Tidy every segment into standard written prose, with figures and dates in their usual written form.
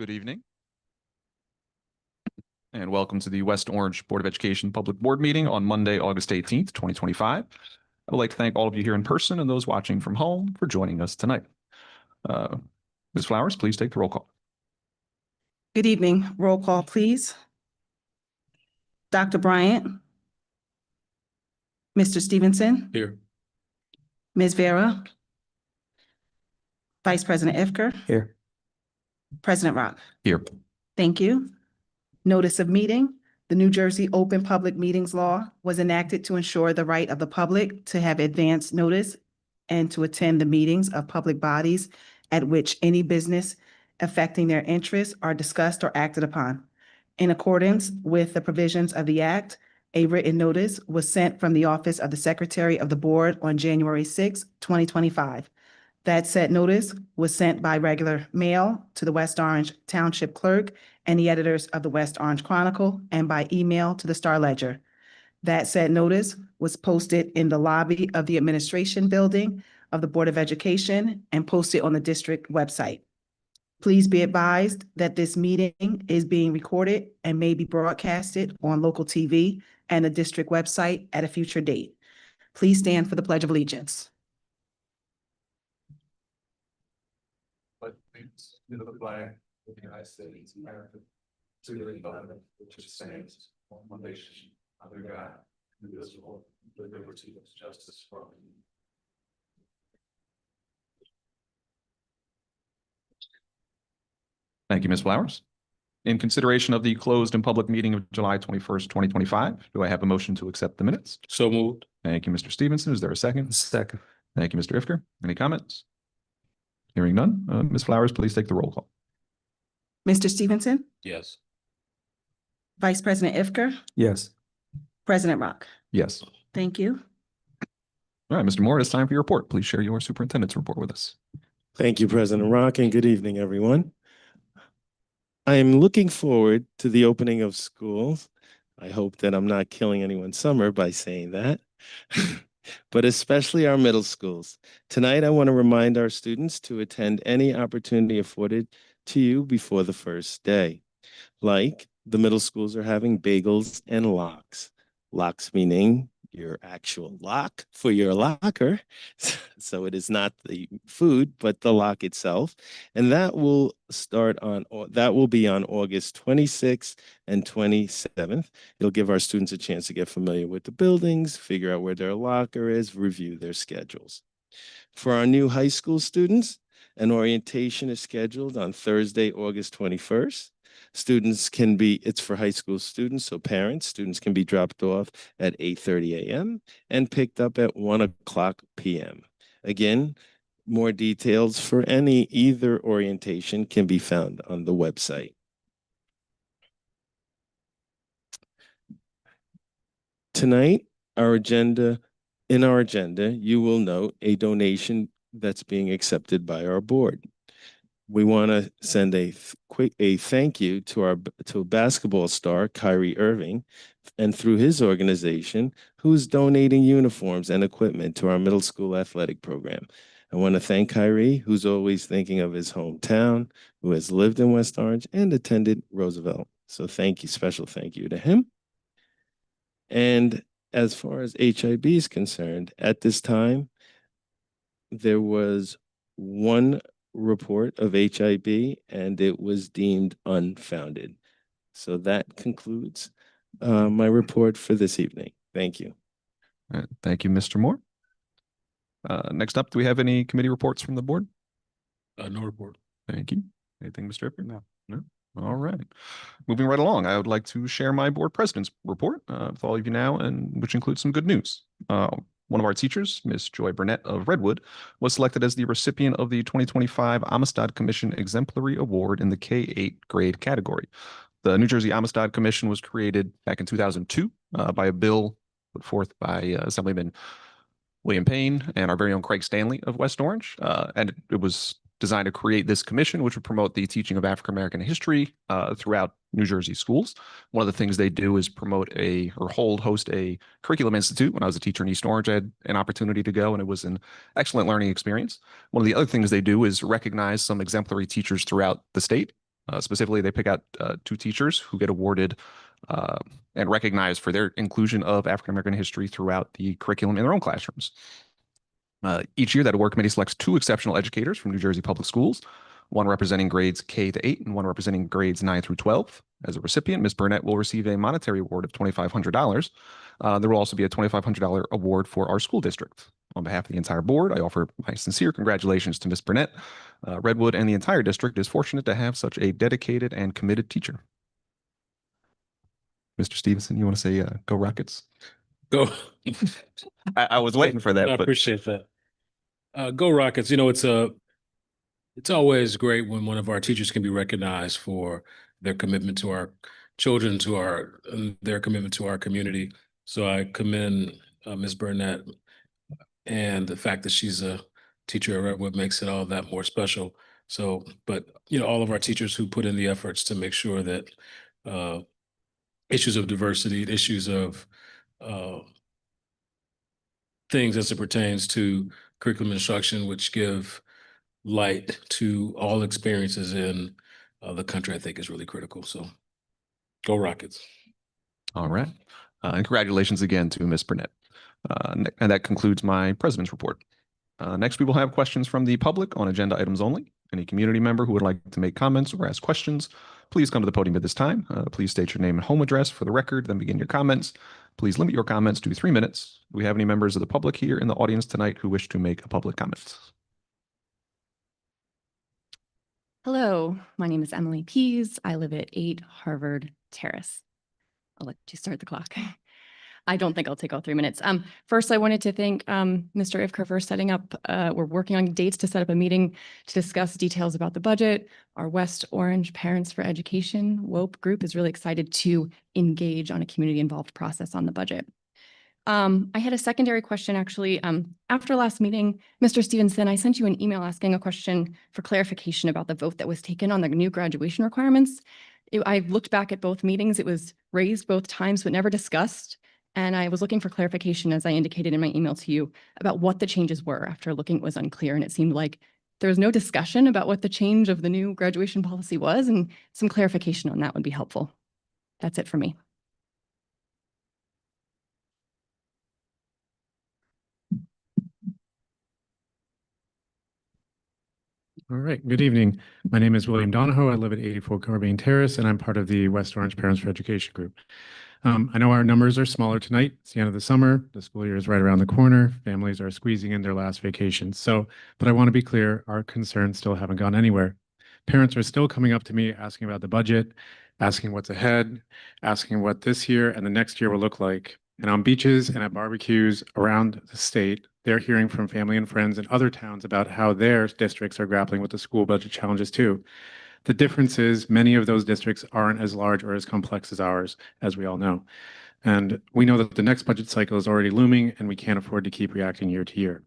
Good evening, and welcome to the West Orange Board of Education Public Board Meeting on Monday, August 18th, 2025. I would like to thank all of you here in person and those watching from home for joining us tonight. Ms. Flowers, please take the roll call. Good evening. Roll call, please. Dr. Bryant. Mr. Stevenson. Here. Ms. Vera. Vice President Ifker. Here. President Rock. Here. Thank you. Notice of meeting. The New Jersey Open Public Meetings Law was enacted to ensure the right of the public to have advance notice and to attend the meetings of public bodies at which any business affecting their interests are discussed or acted upon. In accordance with the provisions of the Act, a written notice was sent from the Office of the Secretary of the Board on January 6, 2025. That said notice was sent by regular mail to the West Orange Township Clerk and the editors of the West Orange Chronicle and by email to the Star Ledger. That said notice was posted in the lobby of the Administration Building of the Board of Education and posted on the district website. Please be advised that this meeting is being recorded and may be broadcasted on local TV and the district website at a future date. Please stand for the Pledge of Allegiance. To the flag of the United States of America, to the republic which stands one nation under God, indivisible, with liberty and justice for all. Thank you, Ms. Flowers. In consideration of the closed and public meeting of July 21st, 2025, do I have a motion to accept the minutes? So moved. Thank you, Mr. Stevenson. Is there a second? Second. Thank you, Mr. Ifker. Any comments? Hearing none. Ms. Flowers, please take the roll call. Mr. Stevenson, Yes. Vice President Ifker, Yes. President Rock. Yes. Thank you. All right, Mr. Moore, it's time for your report. Please share your superintendent's report with us. Thank you, President Rock, and good evening, everyone. I am looking forward to the opening of schools. I hope that I'm not killing anyone's summer by saying that, but especially our middle schools. Tonight, I want to remind our students to attend any opportunity afforded to you before the first day. Like the middle schools are having bagels and locks. Locks meaning your actual lock for your locker. So it is not the food, but the lock itself. And that will be on August 26th and 27th. It'll give our students a chance to get familiar with the buildings, figure out where their locker is, review their schedules. For our new high school students, an orientation is scheduled on Thursday, August 21st. It's for high school students, so students can be dropped off at 8:30 a.m. and picked up at 1:00 p.m. Again, more details for either orientation can be found on the website. Tonight, in our agenda, you will note a donation that's being accepted by our board. We want to send a thank you to basketball star Kyrie Irving, and through his organization, who's donating uniforms and equipment to our middle school athletic program. I want to thank Kyrie, who's always thinking of his hometown, who has lived in West Orange and attended Roosevelt. So special thank you to him. And as far as HIB is concerned, at this time, there was one report of HIB and it was deemed unfounded. So that concludes my report for this evening. Thank you. All right, thank you, Mr. Moore. Next up, do we have any committee reports from the board? No report. Thank you. Anything, Mr. Ifker? No. All right. Moving right along, I would like to share my board president's report with all of you now, and which includes some good news. One of our teachers, Ms. Joy Burnett of Redwood, was selected as the recipient of the 2025 Amistad Commission Exemplary Award in the K-8 grade category. The New Jersey Amistad Commission was created back in 2002 by a bill put forth by Assemblyman William Payne and our very own Craig Stanley of West Orange. And it was designed to create this commission, which would promote the teaching of African-American history throughout New Jersey schools. One of the things they do is host a curriculum institute. When I was a teacher in East Orange, I had an opportunity to go, and it was an excellent learning experience. One of the other things they do is recognize some exemplary teachers throughout the state. Specifically, they pick out 2 teachers who get awarded and recognized for their inclusion of African American history throughout the curriculum in their own classrooms. Each year, that award committee selects 2 exceptional educators from New Jersey Public Schools, one representing grades K to 8 and one representing grades 9 through 12. As a recipient, Ms. Burnett will receive a monetary award of $2,500. There will also be a $2,500 award for our school district. On behalf of the entire board, I offer my sincere congratulations to Ms. Burnett. Redwood and the entire district is fortunate to have such a dedicated and committed teacher. Mr. Stevenson, you want to say go Rockets? Go. I was waiting for that, I but appreciate that. Go Rockets. You know, it's always great when one of our teachers can be recognized for their commitment to our children, their commitment to our community. So I commend Ms. Burnett, and the fact that she's a teacher at Redwood makes it all that more special. So, but you know, all of our teachers who put in the efforts to make sure that issues of diversity, issues of things as it pertains to curriculum instruction, which give light to all experiences in the country, I think is really critical. So go Rockets. all right. And congratulations again to Ms. Burnett. And that concludes my president's report. Next, we will have questions from the public on agenda items only. Any community member who would like to make comments or ask questions, please come to the podium at this time. Please state your name and home address for the record, then begin your comments. Please limit your comments to 3 minutes. Do we have any members of the public here in the audience tonight who wish to make a public comment? Hello, my name is Emily Pease. I live at 8 Harvard Terrace. I'll let you start the clock. I don't think I'll take all 3 minutes. First, I wanted to thank Mr. Ivker for setting up, we're working on dates to set up a meeting to discuss details about the budget. Our West Orange Parents for Education, WOPE group, is really excited to engage on a community-involved process on the budget. I had a secondary question, actually. After last meeting, Mr. Stevenson, I sent you an email asking a question for clarification about the vote that was taken on the new graduation requirements. I looked back at both meetings. It was raised both times, but never discussed. And I was looking for clarification, as I indicated in my email to you, about what the changes were. After looking, it was unclear, and it seemed like there was no discussion about what the change of the new graduation policy was, and some clarification on that would be helpful. That's it for me. All right, good evening. My name is William Donahoe. I live at 84 Carbain Terrace, and I'm part of the West Orange Parents for Education group. I know our numbers are smaller tonight. It's the end of the summer. The school year is right around the corner. Families are squeezing in their last vacations. But I want to be clear, our concerns still haven't gone anywhere. Parents are still coming up to me asking about the budget, asking what's ahead, asking what this year and the next year will look like. And on beaches and at barbecues around the state, they're hearing from family and friends in other towns about how their districts are grappling with the school budget challenges too. The difference is many of those districts aren't as large or as complex as ours, as we all know. And we know that the next budget cycle is already looming, and we can't afford to keep reacting year to year.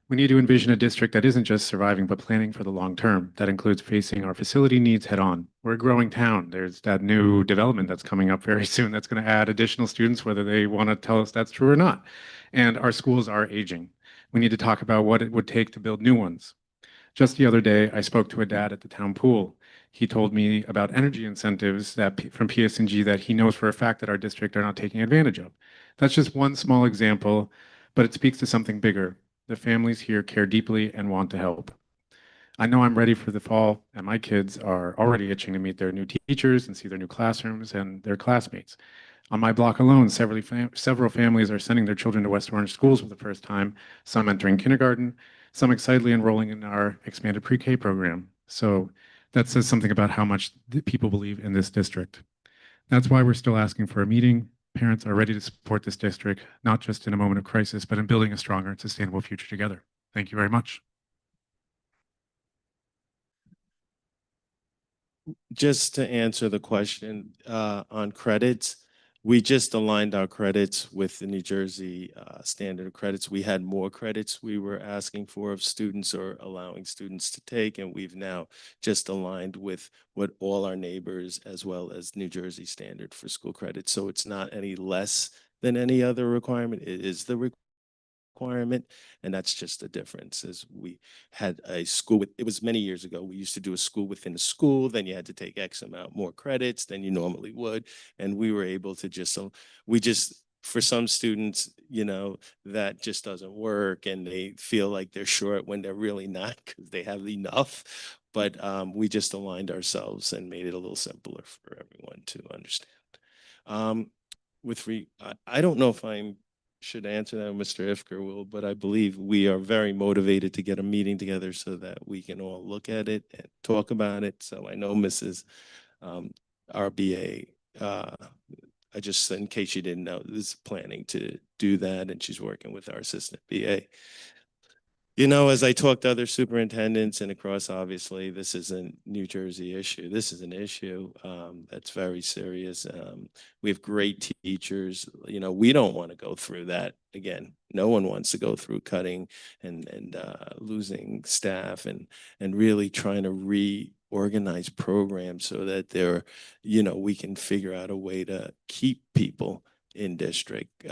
We need to envision a district that isn't just surviving, but planning for the long term. That includes facing our facility needs head on. We're a growing town. There's that new development that's coming up very soon that's going to add additional students, whether they want to tell us that's true or not. And our schools are aging. We need to talk about what it would take to build new ones. Just the other day, I spoke to a dad at the town pool. He told me about energy incentives from PS&G that he knows for a fact that our district are not taking advantage of. That's just one small example, but it speaks to something bigger. The families here care deeply and want to help. I know I'm ready for the fall, and my kids are already itching to meet their new teachers and see their new classrooms and their classmates. On my block alone, several families are sending their children to West Orange schools for the first time, some entering kindergarten, some excitedly enrolling in our expanded pre-K program. So that says something about how much people believe in this district. That's why we're still asking for a meeting. Parents are ready to support this district, not just in a moment of crisis, but in building a stronger and sustainable future together. Thank you very much. Just to answer the question on credits, we just aligned our credits with the New Jersey standard of credits. We had more credits we were asking for of students or allowing students to take, and we've now just aligned with what all our neighbors as well as New Jersey standard for school credits. So it's not any less than any other requirement. It is the requirement. And that's just the difference is we had a school it was many years ago. We used to do a school within a school, then you had to take X amount more credits than you normally would. And we were able to for some students, that just doesn't work and they feel like they're short when they're really not because they have enough. But we just aligned ourselves and made it a little simpler for everyone to understand. I don't know if I should answer that, Mr. Ifker will, but I believe we are very motivated to get a meeting together so that we can all look at it and talk about it. So I know Mrs. RBA, I just, in case you didn't know, is planning to do that, and she's working with our assistant BA. As I talk to other superintendents and across, obviously, this isn't New Jersey issue. This is an issue that's very serious. We have great teachers. We don't want to go through that again. No one wants to go through cutting and losing staff and really trying to reorganize programs so that we can figure out a way to keep people in district.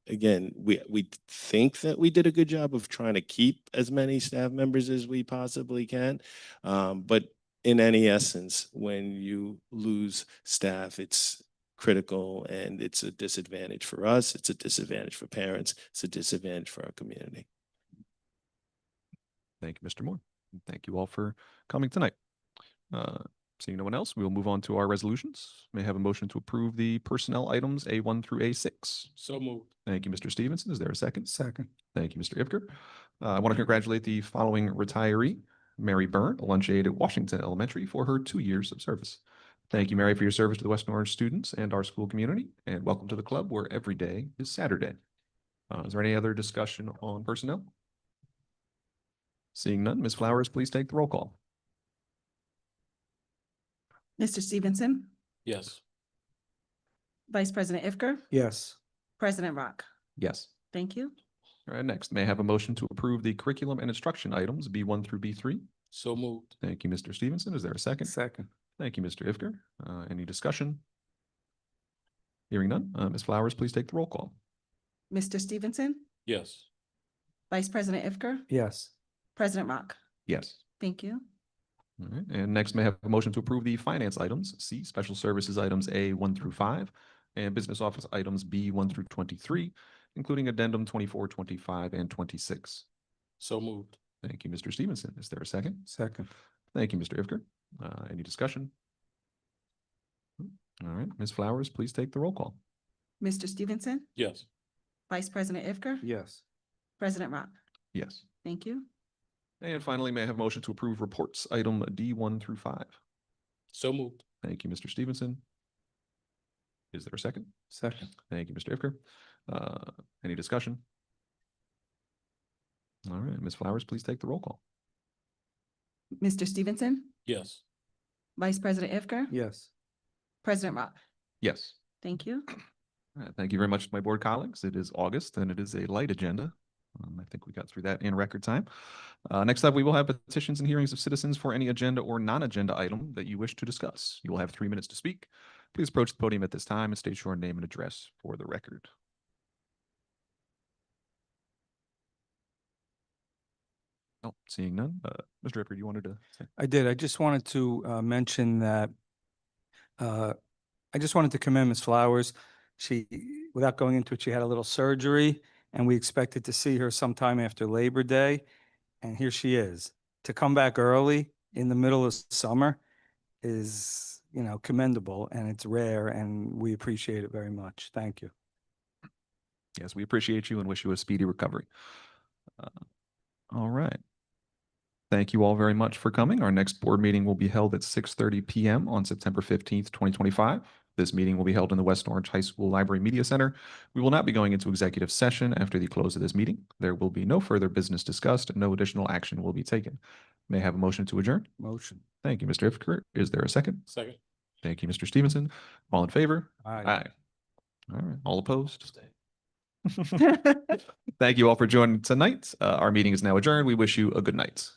Again, we think that we did a good job of trying to keep as many staff members as we possibly can. But in any essence, when you lose staff, it's critical and it's a disadvantage for us. It's a disadvantage for parents. It's a disadvantage for our community. Thank you, Mr. Moore. And thank you all for coming tonight. Seeing no one else, we will move on to our resolutions. May I have a motion to approve the personnel items A1 through A6. So moved. Thank you, Mr. Stevenson. Is there a second? Second. Thank you, Mr. Ivker. I want to congratulate the following retiree, Mary Byrne, a lunch aide at Washington Elementary, for her 2 years of service. Thank you, Mary, for your service to the Western Orange students and our school community, and welcome to the club where every day is Saturday. Is there any other discussion on personnel? Seeing none, Ms. Flowers, please take the roll call. Mr. Stevenson, Yes. Vice President Ifker, Yes. President Rock. Yes. Thank you. All right, next, may I have a motion to approve the curriculum and instruction items B1 through B3? So moved. Thank you, Mr. Stevenson. Is there a second? Second. Thank you, Mr. Ivker. Any discussion? Hearing none, Ms. Flowers, please take the roll call. Mr. Stevenson, Yes. Vice President Ifker, Yes. President Rock. Yes. Thank you. All right, and next may I have a motion to approve the finance items, C, special services items A1 through 5, and business office items B1 through 23, including addendum 24, 25, and 26. So moved. Thank you, Mr. Stevenson. Is there a second? Second. Thank you, Mr. Ivker. Any discussion? All right, Ms. Flowers, please take the roll call. Mr. Stevenson, Yes. Vice President Ifker, Yes. President Rock. Yes. Thank you. And finally, may I have a motion to approve reports item D1 through 5? So moved. Thank you, Mr. Stevenson. Is there a second? Second. Thank you, Mr. Ivker. Any discussion? All right, Ms. Flowers, please take the roll call. Mr. Stevenson, Yes. Vice President Ifker, Yes. President Rock. Yes. Thank you. All right, thank you very much to my board colleagues. It is August and it is a light agenda. I think we got through that in record time. Next up, we will have petitions and hearings of citizens for any agenda or non-agenda item that you wish to discuss. You will have 3 minutes to speak. Please approach the podium at this time and state your name and address for the record. Oh, seeing none. Mr. Ripper, you wanted to say? I did. I just wanted to mention that I just wanted to commend Ms. Flowers. She, without going into it, she had a little surgery and we expected to see her sometime after Labor Day. And here she is. To come back early in the middle of summer is, commendable, and it's rare, and we appreciate it very much. Thank you. Yes, we appreciate you and wish you a speedy recovery. All right. Thank you all very much for coming. Our next board meeting will be held at 6:30 p.m. on September 15th, 2025. This meeting will be held in the West Orange High School Library Media Center. We will not be going into executive session after the close of this meeting. There will be no further business discussed and no additional action will be taken. May I have a motion to adjourn? Motion. Thank you, Mr. Ifker. Is there a second? Second. Thank you, Mr. Stevenson. All in favor? Aye. All right. All opposed? Thank you all for joining tonight. Our meeting is now adjourned. We wish you a good night.